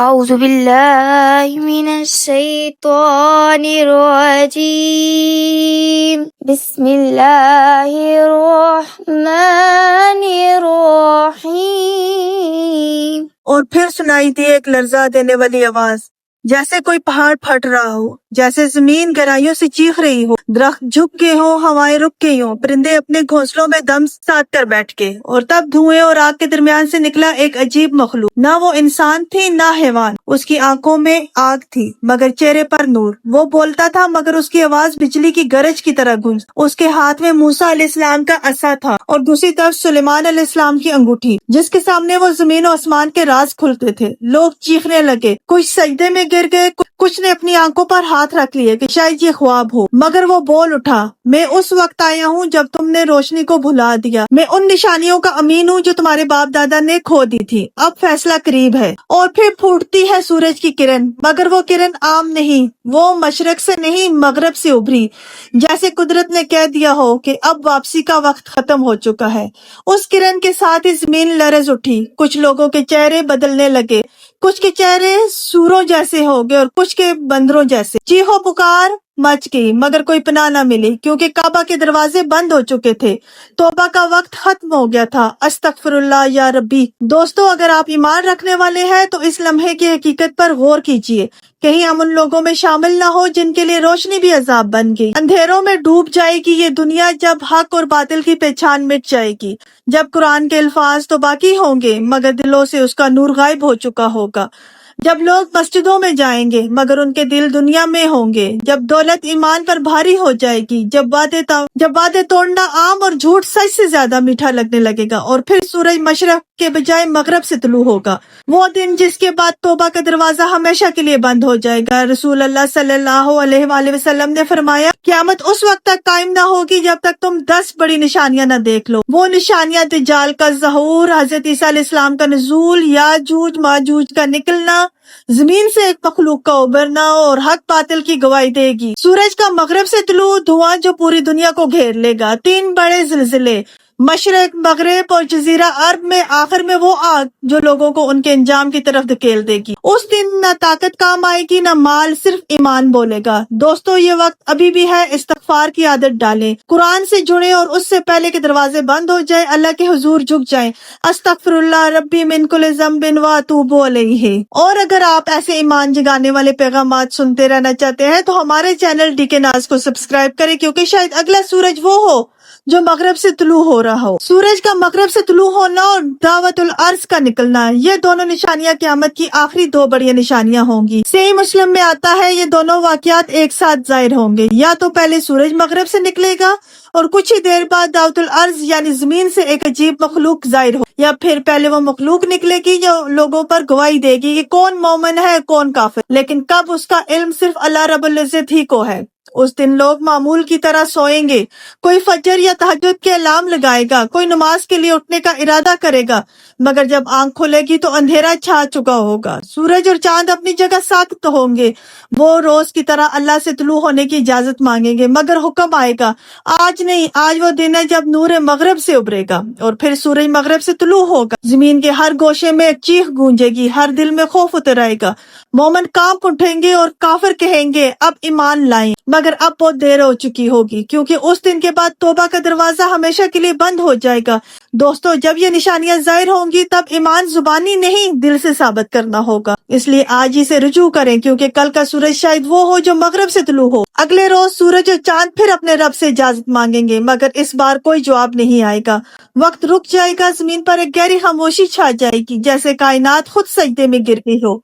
أعوذ بالله من الشيطان الرجيم بسم الله الرحمن الرحيم۔ اور پھر سنائی دی ایک لرزا دینے والی آواز، جیسے کوئی پہاڑ پھٹ رہا ہو، جیسے زمین گہرائیوں سے چیخ رہی ہو، درخت جھک گئے ہوں، ہوائیں رک گئی ہوں، پرندے اپنے گھونسلوں میں دم ساتھ کر بیٹھ گئے، اور تب دھوئیں اور آگ کے درمیان سے نکلا ایک عجیب مخلوق۔ نہ وہ انسان تھی نہ حیوان، اس کی آنکھوں میں آگ تھی مگر چہرے پر نور۔ وہ بولتا تھا مگر اس کی آواز بجلی کی گرج کی طرح گونج۔ اس کے ہاتھ میں موسیٰ علیہ السلام کا عصا تھا اور دوسری طرف سلیمان علیہ السلام کی انگوٹھی، جس کے سامنے وہ زمین و آسمان کے راز کھلتے تھے۔ لوگ چیخنے لگے، کچھ سجدے میں گر گئے، کچھ نے اپنی آنکھوں پر ہاتھ رکھ لیے کہ شاید یہ خواب ہو، مگر وہ بول اٹھا، میں اس وقت آیا ہوں جب تم نے روشنی کو بھلا دیا۔ میں ان نشانیوں کا امین ہوں جو تمہارے باپ دادا نے کھو دی تھی، اب فیصلہ قریب ہے۔ اور پھر پھوٹتی ہے سورج کی کرن، مگر وہ کرن عام نہیں، وہ مشرق سے نہیں مغرب سے ابھری، جیسے قدرت نے کہہ دیا ہو کہ اب واپسی کا وقت ختم ہو چکا ہے۔ اس کرن کے ساتھ ہی زمین لرز اٹھی، کچھ لوگوں کے چہرے بدلنے لگے، کچھ کے چہرے سوروں جیسے ہو گئے اور کچھ کے بندروں جیسے۔ چیخو پکار مچ گئی مگر کوئی پناہ نہ ملی، کیونکہ کعبہ کے دروازے بند ہو چکے تھے، توبہ کا وقت ختم ہو گیا تھا۔ استغفر اللہ یا ربی۔ دوستو، اگر آپ ایمان رکھنے والے ہیں تو اس لمحے کی حقیقت پر غور کیجئے، کہیں ہم ان لوگوں میں شامل نہ ہو جن کے لیے روشنی بھی عذاب بن گئی۔ اندھیروں میں ڈوب جائے گی یہ دنیا جب حق اور باطل کی پہچان مٹ جائے گی، جب قرآن کے الفاظ تو باقی ہوں گے مگر دلوں سے اس کا نور غائب ہو چکا ہوگا، جب لوگ مسجدوں میں جائیں گے مگر ان کے دل دنیا میں ہوں گے، جب دولت ایمان پر بھاری ہو جائے گی، جب وعدے توڑنا عام اور جھوٹ سچ سے زیادہ میٹھا لگنے لگے گا، اور پھر سورج مشرق کے بجائے مغرب سے طلوع ہوگا، وہ دن جس کے بعد توبہ کا دروازہ ہمیشہ کے لیے بند ہو جائے گا۔ رسول اللہ صلی اللہ علیہ وآلہ وسلم نے فرمایا، قیامت اس وقت تک قائم نہ ہوگی جب تک تم 10 بڑی نشانیاں نہ دیکھ لو۔ وہ نشانیاں دجال کا ظہور، حضرت عیسیٰ علیہ السلام کا نزول، یاجوج ماجوج کا نکلنا، زمین سے ایک مخلوق کا ابھرنا، اور حق باطل کی گواہی دے گی۔ سورج کا مغرب سے طلوع، دھواں جو پوری دنیا کو گھیر لے گا، 3 بڑے زلزلے، مشرق، مغرب اور جزیرہ عرب میں، آخر میں وہ آگ جو لوگوں کو ان کے انجام کی طرف دھکیل دے گی۔ اس دن نہ طاقت کام آئے گی نہ مال، صرف ایمان بولے گا۔ دوستو، یہ وقت ابھی بھی ہے، استغفار کی عادت ڈالیں، قرآن سے جڑیں اور اس سے پہلے کے دروازے بند ہو جائیں، اللہ کے حضور جھک جائیں، استغفر اللہ ربی من کل ذنب واتوب الیہ۔ اور اگر آپ ایسے ایمان جگانے والے پیغامات سنتے رہنا چاہتے ہیں تو ہمارے چینل ڈی کے ناز کو سبسکرائب کریں، کیونکہ شاید اگلا سورج وہ ہو جو مغرب سے طلوع ہو رہا ہو۔ سورج کا مغرب سے طلوع ہونا اور دعوت الارض کا نکلنا، یہ دونوں نشانیاں قیامت کی آخری 2 بڑی نشانیاں ہوں گی۔ صحیح مسلم میں آتا ہے یہ دونوں واقعات ایک ساتھ ظاہر ہوں گے، یا تو پہلے سورج مغرب سے نکلے گا اور کچھ ہی دیر بعد دعوت الارض یعنی زمین سے ایک عجیب مخلوق ظاہر ہو، یا پھر پہلے وہ مخلوق نکلے گی جو لوگوں پر گواہی دے گی کہ کون مومن ہے کون کافر، لیکن کب اس کا علم صرف اللہ رب العزت ہی کو ہے۔ اس دن لوگ معمول کی طرح سوئیں گے، کوئی فجر یا تہجد کے الارم لگائے گا، کوئی نماز کے لیے اٹھنے کا ارادہ کرے گا، مگر جب آنکھ کھلے گی تو اندھیرا چھا چکا ہوگا۔ سورج اور چاند اپنی جگہ ساکت ہوں گے، وہ روز کی طرح اللہ سے طلوع ہونے کی اجازت مانگیں گے، مگر حکم آئے گا، آج نہیں، آج وہ دن ہے جب نور مغرب سے ابھرے گا۔ اور پھر سورج مغرب سے طلوع ہوگا، زمین کے ہر گوشے میں ایک چیخ گونجے گی، ہر دل میں خوف اتر آئے گا، مومن کانپ اٹھیں گے اور کافر کہیں گے اب ایمان لائیں، مگر اب بہت دیر ہو چکی ہوگی، کیونکہ اس دن کے بعد توبہ کا دروازہ ہمیشہ کے لیے بند ہو جائے گا۔ دوستو، جب یہ نشانیاں ظاہر ہوں گی تب ایمان زبانی نہیں دل سے ثابت کرنا ہوگا، اس لیے آج ہی سے رجوع کریں، کیونکہ کل کا سورج شاید وہ ہو جو مغرب سے طلوع ہو۔ اگلے روز سورج اور چاند پھر اپنے رب سے اجازت مانگیں گے، مگر اس بار کوئی جواب نہیں آئے گا، وقت رک جائے گا، زمین پر ایک گہری خاموشی چھا جائے گی، جیسے کائنات خود سجدے میں گر گئی ہو۔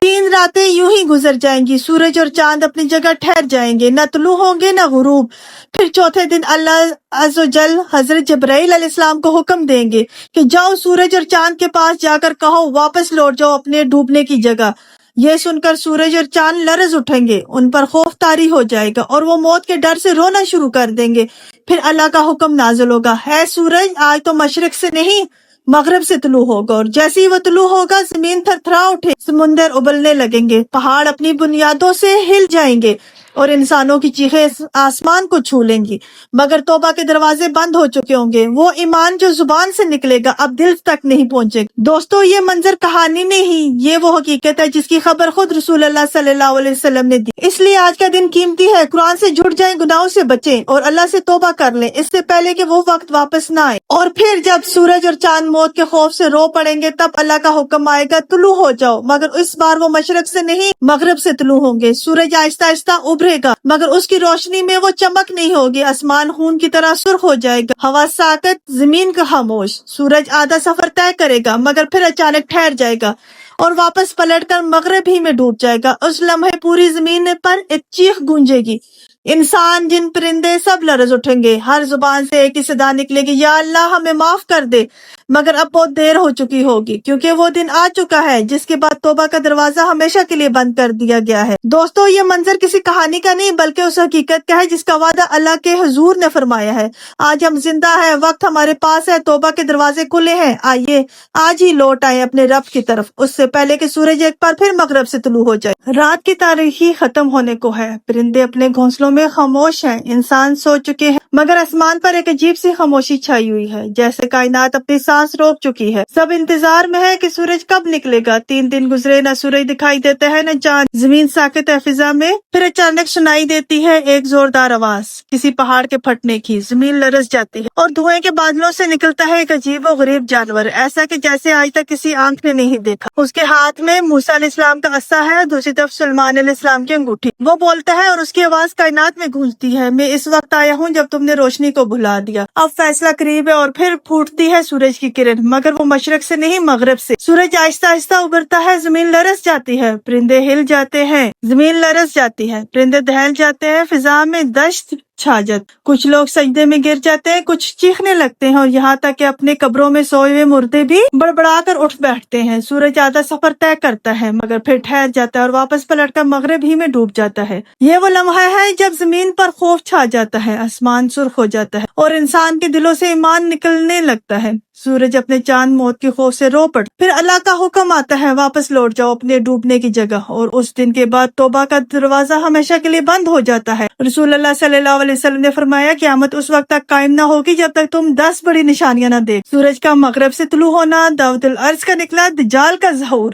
3 راتیں یوں ہی گزر جائیں گی، سورج اور چاند اپنی جگہ ٹھہر جائیں گے، نہ طلوع ہوں گے نہ غروب۔ پھر چوتھے دن اللہ عز و جل حضرت جبرائیل علیہ السلام کو حکم دیں گے کہ جاؤ سورج اور چاند کے پاس جا کر کہو واپس لوٹ جاؤ اپنے ڈوبنے کی جگہ۔ یہ سن کر سورج اور چاند لرز اٹھیں گے، ان پر خوف طاری ہو جائے گا اور وہ موت کے ڈر سے رونا شروع کر دیں گے۔ پھر اللہ کا حکم نازل ہوگا، ہے سورج آج تو مشرق سے نہیں مغرب سے طلوع ہوگا، اور جیسے ہی وہ طلوع ہوگا زمین تھرتھرا اٹھے، سمندر ابلنے لگیں گے، پہاڑ اپنی بنیادوں سے ہل جائیں گے، اور انسانوں کی چیخیں آسمان کو چھو لیں گی، مگر توبہ کے دروازے بند ہو چکے ہوں گے۔ وہ ایمان جو زبان سے نکلے گا اب دل تک نہیں پہنچے گا۔ دوستو، یہ منظر کہانی نہیں، یہ وہ حقیقت ہے جس کی خبر خود رسول اللہ صلی اللہ علیہ وسلم نے دی۔ اس لیے آج کا دن قیمتی ہے، قرآن سے جڑ جائیں، گناہوں سے بچیں اور اللہ سے توبہ کر لیں اس سے پہلے کہ وہ وقت واپس نہ آئے۔ اور پھر جب سورج اور چاند موت کے خوف سے رو پڑیں گے تب اللہ کا حکم آئے گا، طلوع ہو جاؤ، مگر اس بار وہ مشرق سے نہیں مغرب سے طلوع ہوں گے۔ سورج آہستہ آہستہ ابھرے گا مگر اس کی روشنی میں وہ چمک نہیں ہوگی، آسمان خون کی طرح سرخ ہو جائے گا، ہوا ساکت، زمین کا خاموش۔ سورج آدھا سفر طے کرے گا مگر پھر اچانک ٹھہر جائے گا اور واپس پلٹ کر مغرب ہی میں ڈوب جائے گا۔ اس لمحے پوری زمین پر ایک چیخ گونجے گی، انسان، جن، پرندے سب لرز اٹھیں گے، ہر زبان سے ایک ہی صدا نکلے گی، یا اللہ ہمیں معاف کر دے، مگر اب بہت دیر ہو چکی ہوگی کیونکہ وہ دن آ چکا ہے جس کے بعد توبہ کا دروازہ ہمیشہ کے لیے بند کر دیا گیا ہے۔ دوستو، یہ منظر کسی کہانی کا نہیں بلکہ اس حقیقت کا ہے جس کا وعدہ اللہ کے حضور نے فرمایا ہے۔ آج ہم زندہ ہیں، وقت ہمارے پاس ہے، توبہ کے دروازے کھلے ہیں، آئیے آج ہی لوٹ آئیں اپنے رب کی طرف، اس سے پہلے کہ سورج ایک بار پھر مغرب سے طلوع ہو جائے۔ رات کی تاریکی ختم ہونے کو ہے، پرندے اپنے گھونسلوں میں خاموش ہیں، انسان سو چکے ہیں، مگر آسمان پر ایک عجیب سی خاموشی چھائی ہوئی ہے، جیسے کائنات اپنی سانس روک چکی ہے۔ سب انتظار میں ہے کہ سورج کب نکلے گا۔ 3 دن گزرے، نہ سورج دکھائی دیتا ہے نہ چاند، زمین ساکت ہے فضا میں۔ پھر اچانک سنائی دیتی ہے ایک زوردار آواز، کسی پہاڑ کے پھٹنے کی، زمین لرز جاتی ہے اور دھوئیں کے بادلوں سے نکلتا ہے ایک عجیب و غریب جانور، ایسا کہ جیسے آج تک کسی آنکھ نے نہیں دیکھا۔ اس کے ہاتھ میں موسیٰ علیہ السلام کا عصا ہے، دوسری طرف سلیمان علیہ السلام کی انگوٹھی۔ وہ بولتا ہے اور اس کی آواز کائنات میں گونجتی ہے، میں اس وقت آیا ہوں جب تم نے روشنی کو بھلا دیا، اب فیصلہ قریب ہے۔ اور پھر پھوٹتی ہے سورج کی کرن، مگر وہ مشرق سے نہیں مغرب سے۔ سورج آہستہ آہستہ ابھرتا ہے، زمین لرز جاتی ہے، پرندے ہل جاتے ہیں، زمین لرز جاتی ہے، پرندے دہل جاتے ہیں، فضا میں دشت چھا جاتی، کچھ لوگ سجدے میں گر جاتے ہیں، کچھ چیخنے لگتے ہیں اور یہاں تک کہ اپنے قبروں میں سوئے ہوئے مردے بھی بڑبڑا کر اٹھ بیٹھتے ہیں۔ سورج آدھا سفر طے کرتا ہے مگر پھر ٹھہر جاتا ہے اور واپس پلٹ کر مغرب ہی میں ڈوب جاتا ہے۔ یہ وہ لمحہ ہے جب زمین پر خوف چھا جاتا ہے، آسمان سرخ ہو جاتا ہے اور انسان کے دلوں سے ایمان نکلنے لگتا ہے۔ سورج اپنے چاند موت کے خوف سے رو پڑتا، پھر اللہ کا حکم آتا ہے، واپس لوٹ جاؤ اپنے ڈوبنے کی جگہ، اور اس دن کے بعد توبہ کا دروازہ ہمیشہ کے لیے بند ہو جاتا ہے۔ رسول اللہ صلی اللہ علیہ وسلم نے فرمایا، قیامت اس وقت تک قائم نہ ہوگی جب تک تم 10 بڑی نشانیاں نہ دیکھ: سورج کا مغرب سے طلوع ہونا، دعوت العرض کا نکلا، دجال کا ظہور،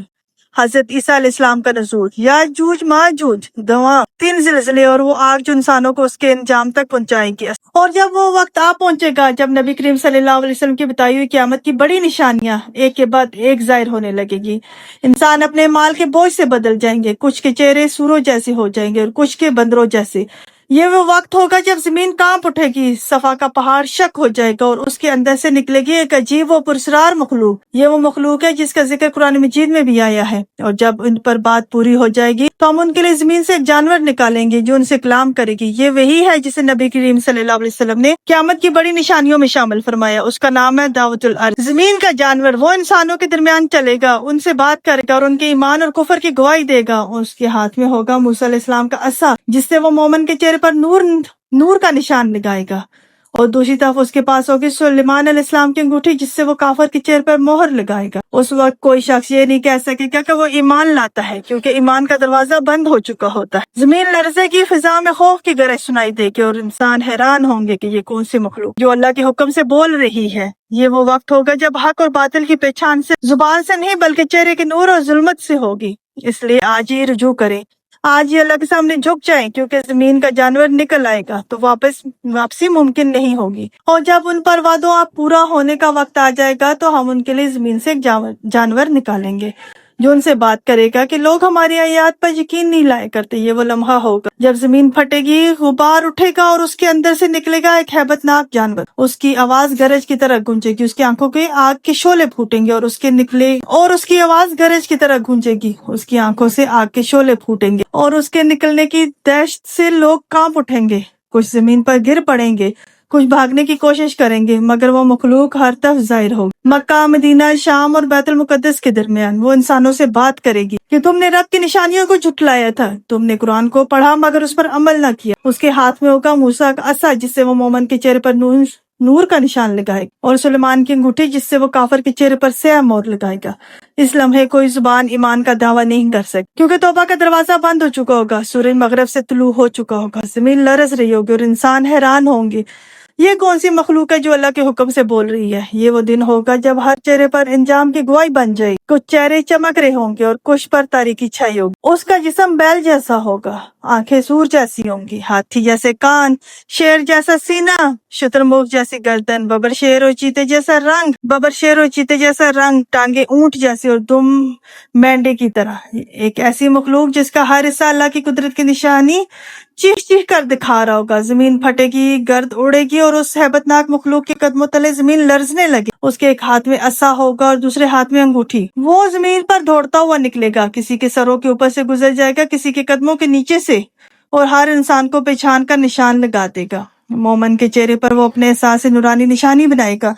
حضرت عیسیٰ علیہ السلام کا نزول، یاجوج ماجوج، دواں، 3 زلزلے اور وہ آگ جو انسانوں کو اس کے انجام تک پہنچائے گی۔ اور جب وہ وقت آ پہنچے گا جب نبی کریم صلی اللہ علیہ وسلم کی بتائی ہوئی قیامت کی بڑی نشانیاں ایک کے بعد ایک ظاہر ہونے لگے گی، انسان اپنے مال کے بوجھ سے بدل جائیں گے، کچھ کے چہرے سوروں جیسے ہو جائیں گے اور کچھ کے بندروں جیسے۔ یہ وہ وقت ہوگا جب زمین کانپ اٹھے گی، صفا کا پہاڑ شک ہو جائے گا اور اس کے اندر سے نکلے گی ایک عجیب و پراسرار مخلوق۔ یہ وہ مخلوق ہے جس کا ذکر قرآن مجید میں بھی آیا ہے، اور جب ان پر بات پوری ہو جائے گی تو ہم ان کے لیے زمین سے ایک جانور نکالیں گے جو ان سے کلام کرے گی۔ یہ وہی ہے جسے نبی کریم صلی اللہ علیہ وسلم نے قیامت کی بڑی نشانیوں میں شامل فرمایا، اس کا نام ہے دعوت العرض۔ زمین کا جانور وہ انسانوں کے درمیان چلے گا، ان سے بات کرے گا اور ان کے ایمان اور کفر کی گواہی دے گا۔ اس کے ہاتھ میں ہوگا موسیٰ علیہ السلام کا عصا جس سے وہ مومن کے چہرے پر نور کا نشان لگائے گا، اور دوسری طرف اس کے پاس ہوگی سلیمان علیہ السلام کی انگوٹھی جس سے وہ کافر کے چہرے پر مہر لگائے گا۔ اس وقت کوئی شخص یہ نہیں کہہ سکے گا کہ وہ ایمان لاتا ہے کیونکہ ایمان کا دروازہ بند ہو چکا ہوتا ہے۔ زمین لرزے گی، فضا میں خوف کی گرج سنائی دے گی اور انسان حیران ہوں گے کہ یہ کون سی مخلوق جو اللہ کے حکم سے بول رہی ہے۔ یہ وہ وقت ہوگا جب حق اور باطل کی پہچان سے زبان سے نہیں بلکہ چہرے کے نور اور ظلمت سے ہوگی۔ اس لیے آج ہی رجوع کریں، آج یہ اللہ کے سامنے جھک جائیں، کیونکہ زمین کا جانور نکل آئے گا تو واپسی ممکن نہیں ہوگی۔ اور جب ان پر وعدوں پورا ہونے کا وقت آ جائے گا تو ہم ان کے لیے زمین سے ایک جانور نکالیں گے جو ان سے بات کرے گا کہ لوگ ہماری آیات پر یقین نہیں لائے کرتے۔ یہ وہ لمحہ ہوگا جب زمین پھٹے گی، غبار اٹھے گا اور اس کے اندر سے نکلے گا ایک ہیبت ناک جانور۔ اس کی آواز گرج کی طرح گونجے گی، اس کی آنکھوں کے آگ کے شعلے پھوٹیں گے اور اس کی آواز گرج کی طرح گونجے گی، اس کی آنکھوں سے آگ کے شعلے پھوٹیں گے اور اس کے نکلنے کی دہشت سے لوگ کانپ اٹھیں گے، کچھ زمین پر گر پڑیں گے، کچھ بھاگنے کی کوشش کریں گے، مگر وہ مخلوق ہر طرف ظاہر ہوگی۔ مکہ، مدینہ، شام اور بیت المقدس کے درمیان وہ انسانوں سے بات کرے گی کہ تم نے رب کی نشانیوں کو جھٹلایا تھا، تم نے قرآن کو پڑھا مگر اس پر عمل نہ کیا۔ اس کے ہاتھ میں ہوگا موسیٰ کا عصا جس سے وہ مومن کے چہرے پر نور کا نشان لگائے گا، اور سلیمان کی انگوٹھی جس سے وہ کافر کے چہرے پر سیاہ مور لگائے گا۔ اس لمحے کوئی زبان ایمان کا دعویٰ نہیں کر سکتی، کیونکہ توبہ کا دروازہ بند ہو چکا ہوگا، سورج مغرب سے طلوع ہو چکا ہوگا، زمین لرز رہی ہوگی اور انسان حیران ہوں گے یہ کون سی مخلوق ہے جو اللہ کے حکم سے بول رہی ہے۔ یہ وہ دن ہوگا جب ہر چہرے پر انجام کی گواہی بن جائے، کچھ چہرے چمک رہے ہوں گے اور کچھ پر تاریکی چھائی ہوگی۔ اس کا جسم بیل جیسا ہوگا، آنکھیں سور جیسی ہوں گی، ہاتھی جیسے کان، شیر جیسا سینہ، شترمرغ جیسی گردن، ببر شیر اور چیتے جیسا رنگ، ٹانگیں اونٹ جیسی اور دم مینڈے کی طرح۔ ایک ایسی مخلوق جس کا ہر حصہ اللہ کی قدرت کی نشانی چیخ چیخ کر دکھا رہا ہوگا۔ زمین پھٹے گی، گرد اڑے گی اور اس ہیبت ناک مخلوق کے قدموں تلے زمین لرزنے لگے۔ اس کے ایک ہاتھ میں عصا ہوگا اور دوسرے ہاتھ میں انگوٹھی۔ وہ زمین پر دوڑتا ہوا نکلے گا، کسی کے سروں کے اوپر سے گزر جائے گا، کسی کے قدموں کے نیچے سے، اور ہر انسان کو پہچان کر نشان لگا دے گا۔ مومن کے چہرے پر وہ اپنے احساس سے نورانی نشانی بنائے گا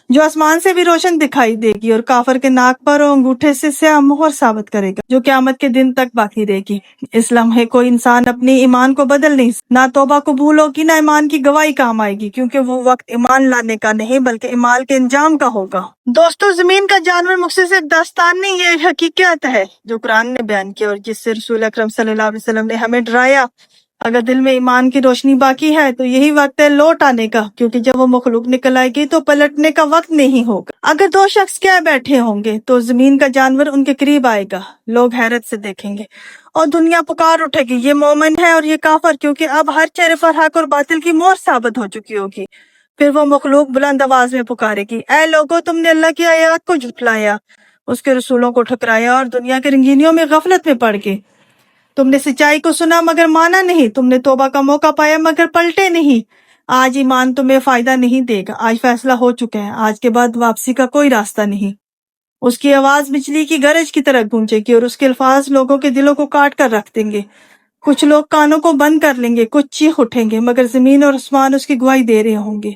جو آسمان سے بھی روشن دکھائی دے گی، اور کافر کے ناک پر اور انگوٹھے سے سیاہ مہر ثابت کرے گا جو قیامت کے دن تک باقی رہے گی۔ اس لمحے کوئی انسان اپنی ایمان کو بدل نہیں سکتا، نہ توبہ قبول ہوگی نہ ایمان کی گواہی کام آئے گی، کیونکہ وہ وقت ایمان لانے کا نہیں بلکہ ایمان کے انجام کا ہوگا۔ دوستو، زمین کا جانور مخصوص ایک داستان نہیں، یہ حقیقت ہے جو قرآن نے بیان کی اور جس سے رسول اکرم صلی اللہ علیہ وسلم نے ہمیں ڈرایا۔ اگر دل میں ایمان کی روشنی باقی ہے تو یہی وقت ہے لوٹ آنے کا، کیونکہ جب وہ مخلوق نکل آئے گی تو پلٹنے کا وقت نہیں ہوگا۔ اگر دو شخص کیا بیٹھے ہوں گے تو زمین کا جانور ان کے قریب آئے گا، لوگ حیرت سے دیکھیں گے اور دنیا پکار اٹھے گی، یہ مومن ہے اور یہ کافر، کیونکہ اب ہر چہرے پر حق اور باطل کی مہر ثابت ہو چکی ہوگی۔ پھر وہ مخلوق بلند آواز میں پکارے گی، اے لوگو، تم نے اللہ کی آیات کو جھٹلایا، اس کے رسولوں کو ٹھکرایا اور دنیا کے رنگینیوں میں غفلت میں پڑ گئے۔ تم نے سچائی کو سنا مگر مانا نہیں، تم نے توبہ کا موقع پایا مگر پلٹے نہیں۔ آج ایمان تمہیں فائدہ نہیں دے گا، آج فیصلہ ہو چکا ہے، آج کے بعد واپسی کا کوئی راستہ نہیں۔ اس کی آواز بجلی کی گرج کی طرح گونجے گی اور اس کے الفاظ لوگوں کے دلوں کو کاٹ کر رکھ دیں گے۔ کچھ لوگ کانوں کو بند کر لیں گے، کچھ چیخ اٹھیں گے، مگر زمین اور آسمان اس کی گواہی دے رہے ہوں گے۔